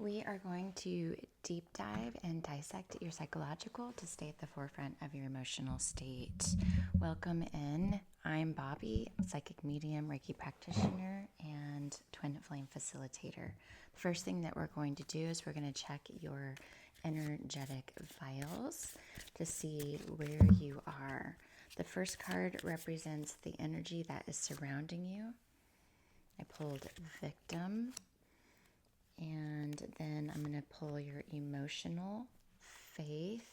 We are going to deep dive and dissect your psychological to stay at the forefront of your emotional state. Welcome in. I'm Bobby, psychic medium, Reiki practitioner, and twin flame facilitator. The first thing that we're going to do is we're going to check your energetic files to see where you are. The first card represents the energy that is surrounding you. I pulled victim. And then I'm going to pull your emotional faith.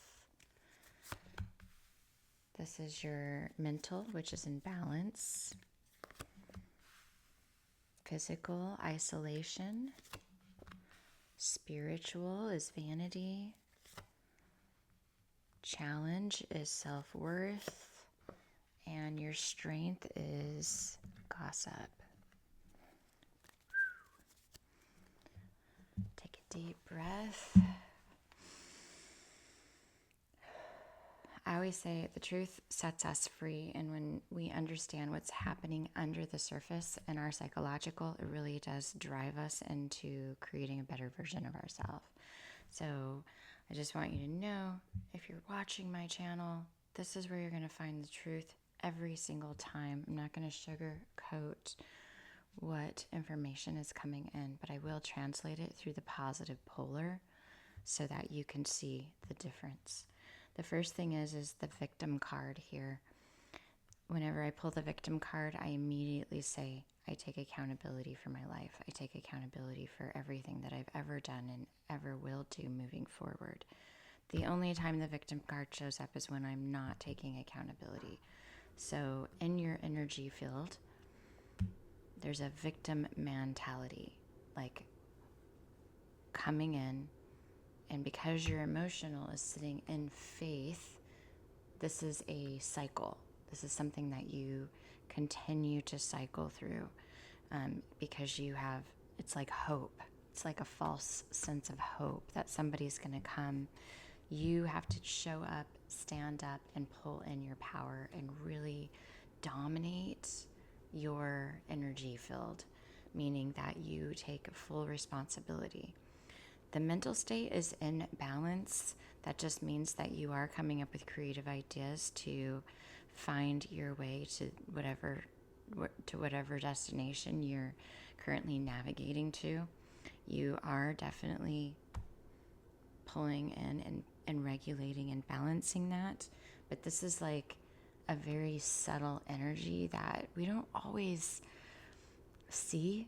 This is your mental, which is in balance. Physical, isolation. Spiritual is vanity. Challenge is self-worth. And your strength is gossip. Take a deep breath. I always say the truth sets us free, and when we understand what's happening under the surface in our psychological, it really does drive us into creating a better version of ourselves. So I just want you to know, if you're watching my channel, this is where you're going to find the truth every single time. I'm not going to sugarcoat what information is coming in, but I will translate it through the positive polar so that you can see the difference. The first thing is the victim card here. Whenever I pull the victim card, I immediately say, I take accountability for my life. I take accountability for everything that I've ever done and ever will do moving forward. The only time the victim card shows up is when I'm not taking accountability. So in your energy field, there's a victim mentality, like coming in, and because your emotional is sitting in faith, this is a cycle. This is something that you continue to cycle through because you have, it's like hope. It's like a false sense of hope that somebody's going to come. You have to show up, stand up, and pull in your power and really dominate your energy field, meaning that you take full responsibility. The mental state is in balance. That just means that you are coming up with creative ideas to find your way to whatever destination you're currently navigating to. You are definitely pulling in and regulating and balancing that. But this is like a very subtle energy that we don't always see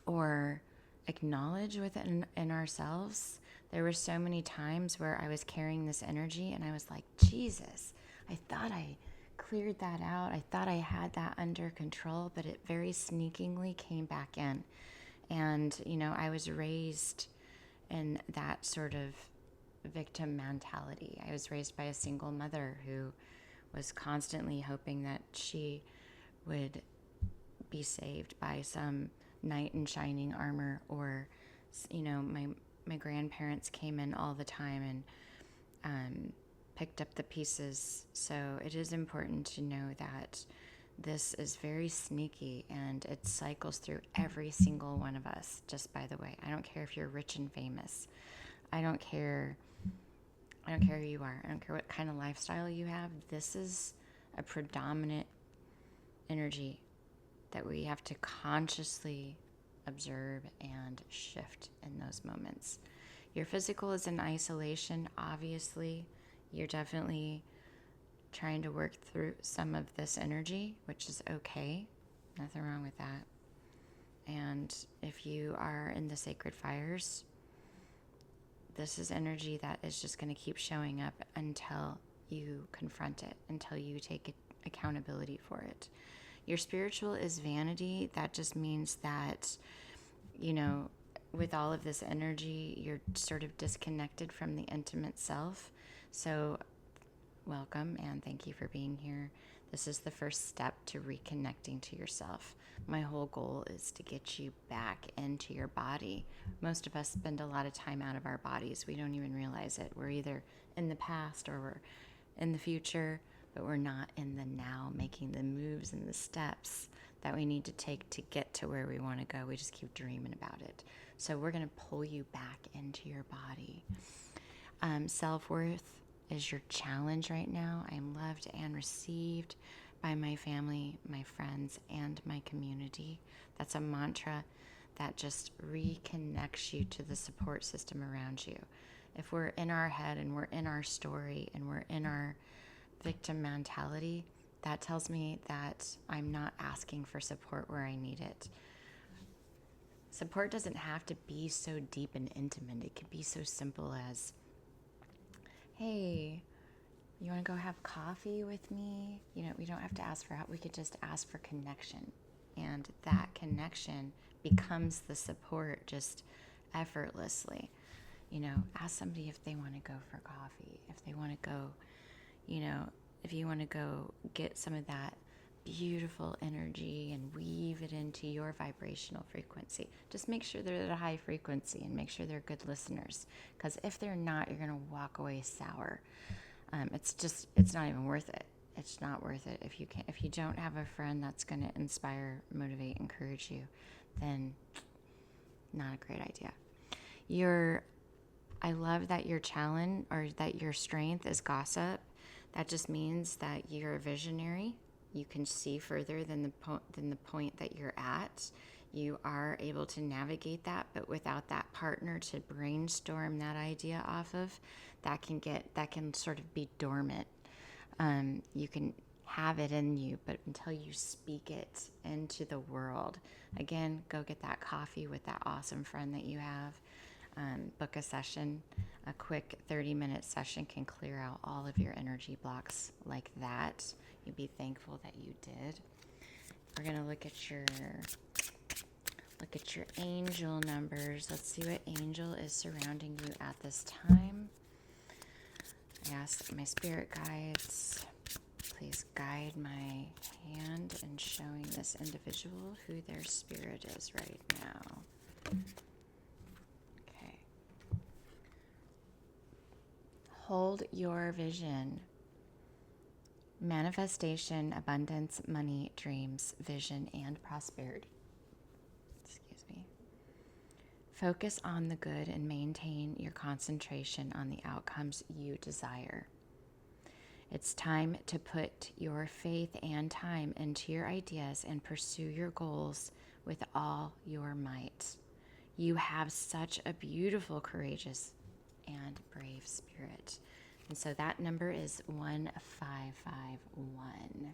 or acknowledge within in ourselves. There were so many times where I was carrying this energy and I was like, Jesus, I thought I cleared that out. I thought I had that under control, but it very sneakingly came back in. And, I was raised in that sort of victim mentality. I was raised by a single mother who was constantly hoping that she would be saved by some knight in shining armor, or my grandparents came in all the time and picked up the pieces. So it is important to know that this is very sneaky and it cycles through every single one of us. Just by the way, I don't care if you're rich and famous. I don't care who you are. I don't care what kind of lifestyle you have. This is a predominant energy that we have to consciously observe and shift in those moments. Your physical is in isolation, obviously. You're definitely trying to work through some of this energy, which is okay. Nothing wrong with that. And if you are in the sacred fires, this is energy that is just going to keep showing up until you confront it, until you take accountability for it. Your spiritual is vanity. That just means that, with all of this energy, you're sort of disconnected from the intimate self. So welcome and thank you for being here. This is the first step to reconnecting to yourself. My whole goal is to get you back into your body. Most of us spend a lot of time out of our bodies. We don't even realize it. We're either in the past or we're in the future, but we're not in the now making the moves and the steps that we need to take to get to where we want to go. We just keep dreaming about it. So we're going to pull you back into your body. Self-worth is your challenge right now. I am loved and received by my family, my friends, and my community. That's a mantra that just reconnects you to the support system around you. If we're in our head and we're in our story and we're in our victim mentality, that tells me that I'm not asking for support where I need it. Support doesn't have to be so deep and intimate. It could be so simple as, hey, you want to go have coffee with me? You know, we don't have to ask for help. We could just ask for connection. And that connection becomes the support just effortlessly. You know, ask somebody if they want to go for coffee, if they want to go, you know, if you want to go get some of that beautiful energy and weave it into your vibrational frequency. Just make sure they're at a high frequency and make sure they're good listeners. Because if they're not, you're going to walk away sour. It's not even worth it. It's not worth it. If you don't have a friend that's going to inspire, motivate, encourage you, then not a great idea. I love that your challenge or that your strength is gossip. That just means that you're a visionary. You can see further than the point that you're at. You are able to navigate that, but without that partner to brainstorm that idea off of, that can sort of be dormant. You can have it in you, but until you speak it into the world, again, go get that coffee with that awesome friend that you have. Book a session. A quick 30-minute session can clear out all of your energy blocks like that. You'd be thankful that you did. We're going to look at your angel numbers. Let's see what angel is surrounding you at this time. I ask my spirit guides, please guide my hand in showing this individual who their spirit is right now. Okay. Hold your vision. Manifestation, abundance, money, dreams, vision, and prosperity. Excuse me. Focus on the good and maintain your concentration on the outcomes you desire. It's time to put your faith and time into your ideas and pursue your goals with all your might. You have such a beautiful, courageous, and brave spirit. And so that number is 1551,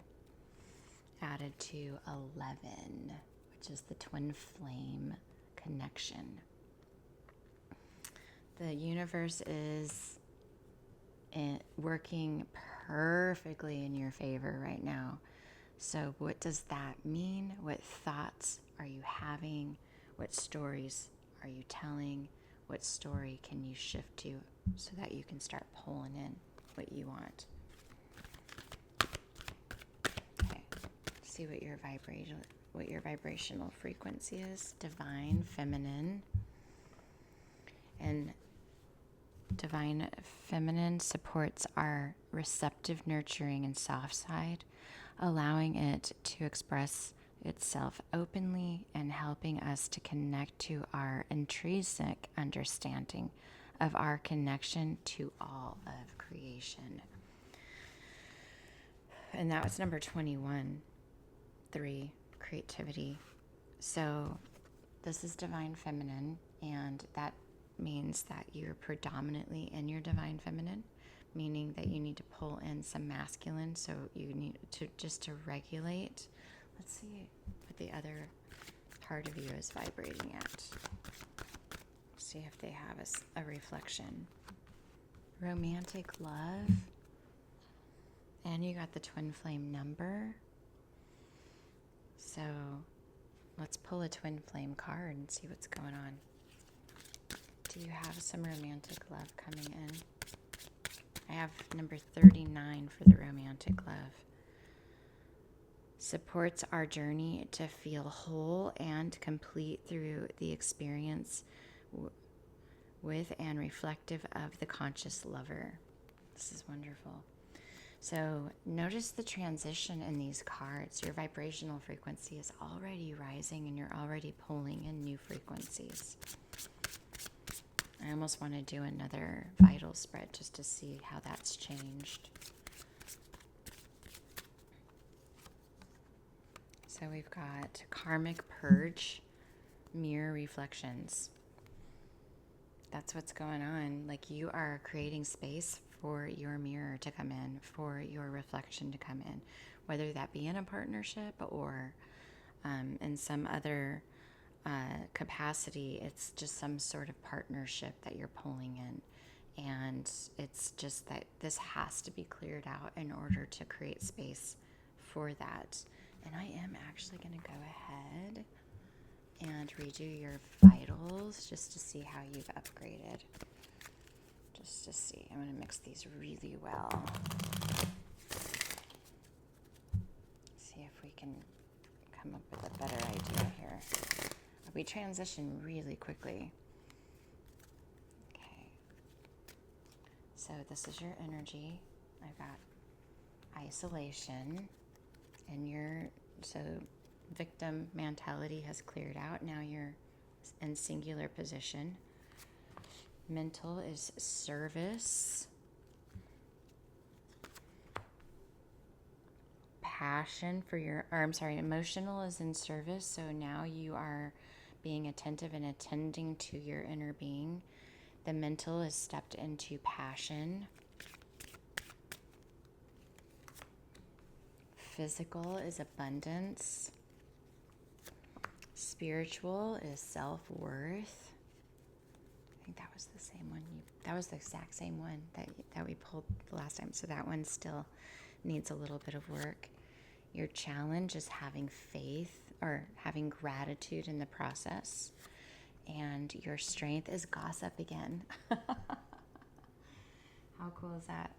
added to 11, which is the twin flame connection. The universe is working perfectly in your favor right now. So what does that mean? What thoughts are you having? What stories are you telling? What story can you shift to so that you can start pulling in what you want? Okay, see what your vibrational frequency is. Divine feminine. And divine feminine supports our receptive, nurturing, and soft side, allowing it to express itself openly and helping us to connect to our intrinsic understanding of our connection to all of creation. And that was number 21, 3, creativity. So this is divine feminine, and that means that you're predominantly in your divine feminine, meaning that you need to pull in some masculine, so you need to just to regulate. Let's see what the other part of you is vibrating at. See if they have a reflection. Romantic love. And you got the twin flame number. So let's pull a twin flame card and see what's going on. Do you have some romantic love coming in? I have number 39 for the romantic love. Supports our journey to feel whole and complete through the experience with and reflective of the conscious lover. This is wonderful. So notice the transition in these cards. Your vibrational frequency is already rising and you're already pulling in new frequencies. I almost want to do another vital spread just to see how that's changed. So we've got karmic purge, mirror reflections. That's what's going on. Like, you are creating space for your mirror to come in, for your reflection to come in, whether that be in a partnership or in some other capacity. It's just some sort of partnership that you're pulling in. And it's just that this has to be cleared out in order to create space for that. And I am actually going to go ahead and redo your vitals just to see how you've upgraded. Just to see. I'm going to mix these really well. See if we can come up with a better idea here. We transition really quickly. Okay. So this is your energy. I've got isolation. And so victim mentality has cleared out. Now you're in singular position. Mental is service. Passion for emotional is in service. So now you are being attentive and attending to your inner being. The mental is stepped into passion. Physical is abundance. Spiritual is self-worth. I think that was the same one. That was the exact same one that we pulled the last time. So that one still needs a little bit of work. Your challenge is having faith or having gratitude in the process. And your strength is gossip again. How cool is that?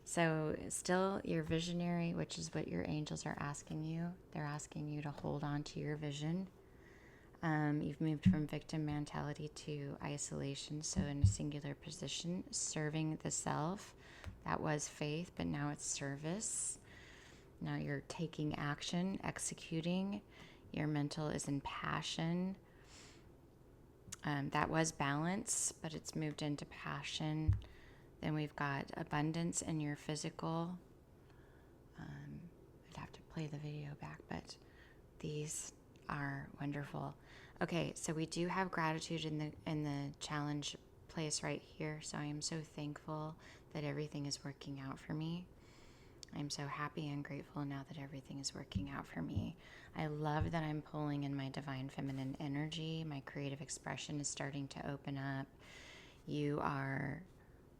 So still your visionary, which is what your angels are asking you. They're asking you to hold on to your vision. You've moved from victim mentality to isolation, so in a singular position, serving the self. That was faith, but now it's service. Now you're taking action, executing. Your mental is in passion. That was balance, but it's moved into passion. Then we've got abundance in your physical. I'd have to play the video back, but these are wonderful. Okay, so we do have gratitude in the challenge place right here. So I am so thankful that everything is working out for me. I'm so happy and grateful now that everything is working out for me. I love that I'm pulling in my divine feminine energy. My creative expression is starting to open up.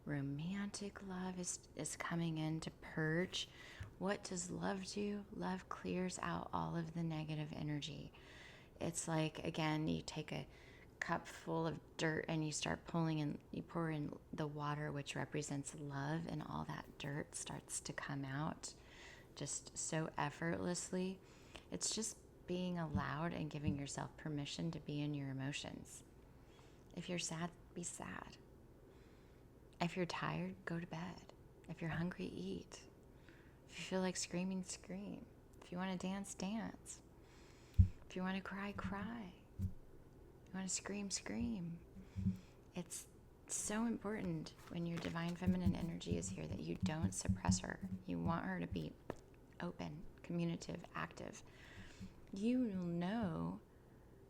Romantic love is coming in to purge. What does love do? Love clears out all of the negative energy. It's like, again, you take a cup full of dirt and you start pulling in, you pour in the water, which represents love, and all that dirt starts to come out just so effortlessly. It's just being allowed and giving yourself permission to be in your emotions. If you're sad, be sad. If you're tired, go to bed. If you're hungry, eat. If you feel like screaming, scream. If you want to dance, dance. If you want to cry, cry. If you want to scream, scream. It's so important when your divine feminine energy is here that you don't suppress her. You want her to be open, communicative, active. You will know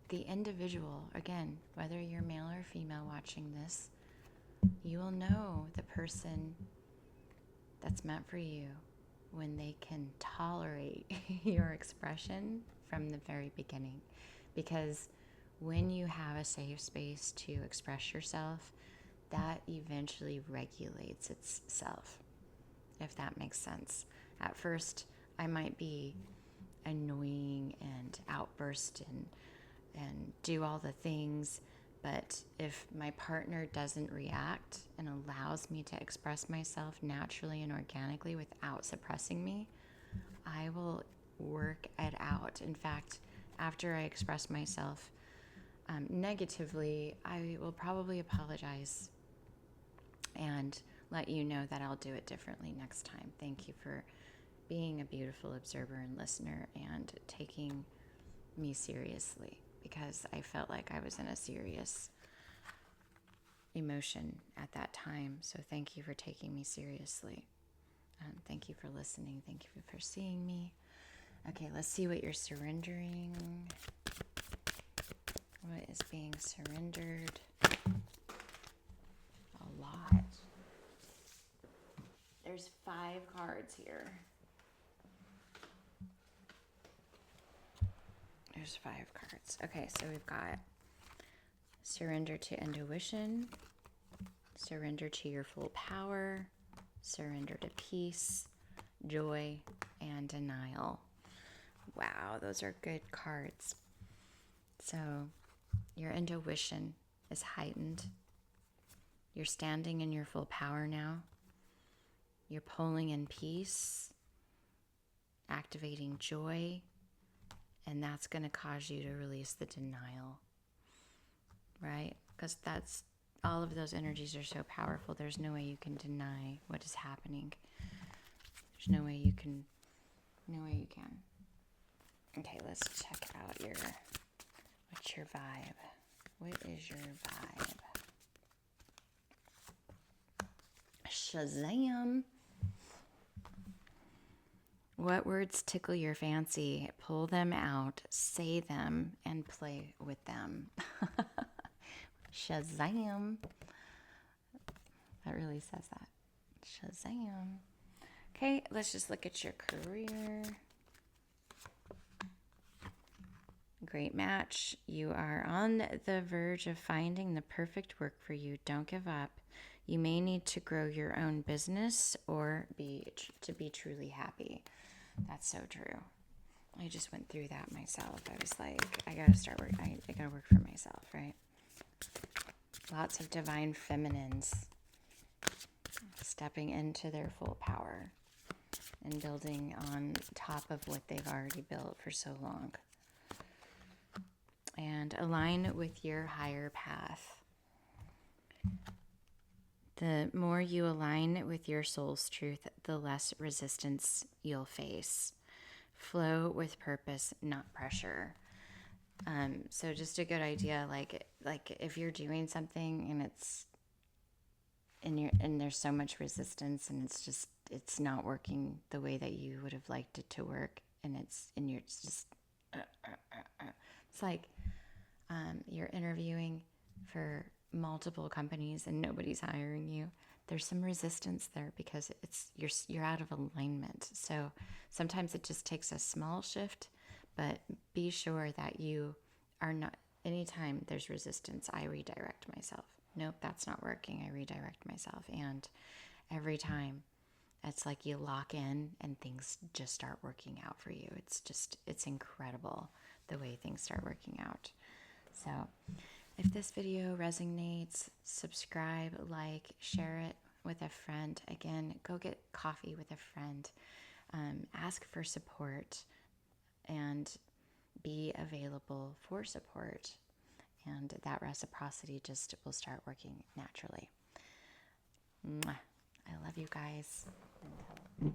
the individual, again, whether you're male or female watching this, you will know the person that's meant for you when they can tolerate your expression from the very beginning. Because when you have a safe space to express yourself, that eventually regulates itself, if that makes sense. At first, I might be annoying and outburst and do all the things, but if my partner doesn't react and allows me to express myself naturally and organically without suppressing me, I will work it out. In fact, after I express myself negatively, I will probably apologize and let you know that I'll do it differently next time. Thank you for being a beautiful observer and listener and taking me seriously, because I felt like I was in a serious emotion at that time. So thank you for taking me seriously. Thank you for listening. Thank you for seeing me. Okay, let's see what you're surrendering. What is being surrendered? A lot. There's 5 cards here. There's 5 cards. Okay, so we've got surrender to intuition, surrender to your full power, surrender to peace, joy, and denial. Wow, those are good cards. So your intuition is heightened. You're standing in your full power now. You're pulling in peace, activating joy, and that's going to cause you to release the denial, right? Because that's all of those energies are so powerful. There's no way you can deny what is happening. There's no way you can. Okay, let's check out what's your vibe? What is your vibe? Shazam! What words tickle your fancy? Pull them out, say them, and play with them. Shazam! That really says that. Shazam! Okay, let's just look at your career. Great match. You are on the verge of finding the perfect work for you. Don't give up. You may need to grow your own business or to be truly happy. That's so true. I just went through that myself. I was like, I gotta start work. I gotta work for myself, right? Lots of divine feminines stepping into their full power and building on top of what they've already built for so long. And align with your higher path. The more you align with your soul's truth, the less resistance you'll face. Flow with purpose, not pressure. So just a good idea, like if you're doing something and there's so much resistance and it's not working the way that you would have liked it to work, and it's like you're interviewing for multiple companies and nobody's hiring you. There's some resistance there because you're out of alignment. So sometimes it just takes a small shift, but be sure that you are not. Anytime there's resistance, I redirect myself. Nope, that's not working. I redirect myself. And every time it's like you lock in and things just start working out for you. It's incredible the way things start working out. So if this video resonates, subscribe, like, share it with a friend. Again, go get coffee with a friend. Ask for support and be available for support. And that reciprocity just will start working naturally. Mwah. I love you guys. Until next time.